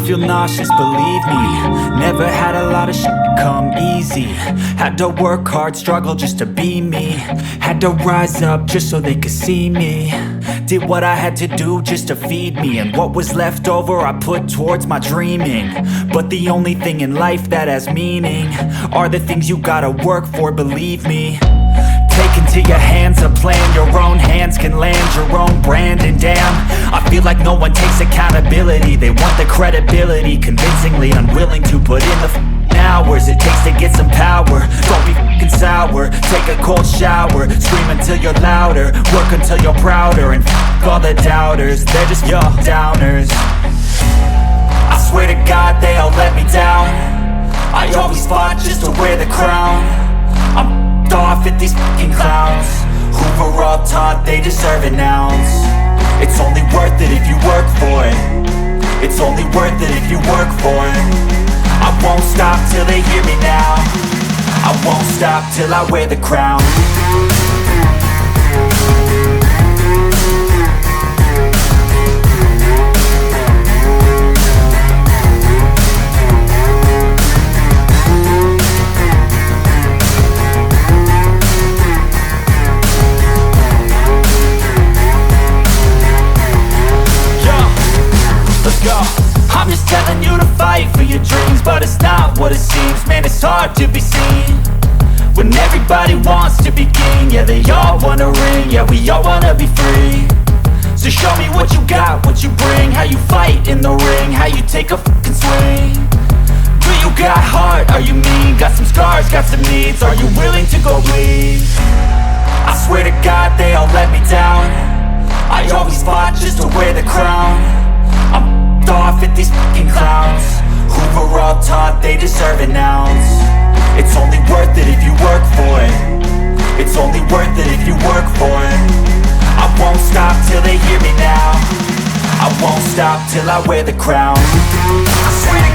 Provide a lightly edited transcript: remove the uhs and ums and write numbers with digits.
feel nauseous, believe me. Never had a lot of shit come easy. Had to work hard, struggle just to be me. Had to rise up just so they could see me. Did what I had to do just to feed me, and what was left over I put towards my dreaming. But the only thing in life that has meaning are the things you gotta work for, believe me. Take into your hands a plan, your own hands can land your own brand. And damn, I feel like no one takes accountability. They want the credibility, convincingly unwilling to put in the hours it takes to get some power. Don't be f***ing sour, take a cold shower. Scream until you're louder, work until you're prouder. And f*** all the doubters, they're just your downers. I swear to God they all let me down. I always fought just to wear the crown. I'm off at these fucking clowns who were all taught they deserve an ounce. It's only worth it if you work for it. It's only worth it if you work for it. I won't stop till they hear me now. I won't stop till I wear the crown. what it seems. Man, it's hard to be seen when everybody wants to be king. Yeah, they all wanna ring, yeah, we all wanna be free. So show me what you got, what you bring, how you fight in the ring, how you take a fucking swing. Do you got heart, are you mean? Got some scars, got some needs, are you willing to go bleed? I swear to God they all let me down. I always fought just to wear the crown. I'm f***ed off at these fucking clowns who were all taught they deserve an ounce. It's only worth it if you work for it. It's only worth it if you work for it. I won't stop till they hear me now. I won't stop till I wear the crown. I swear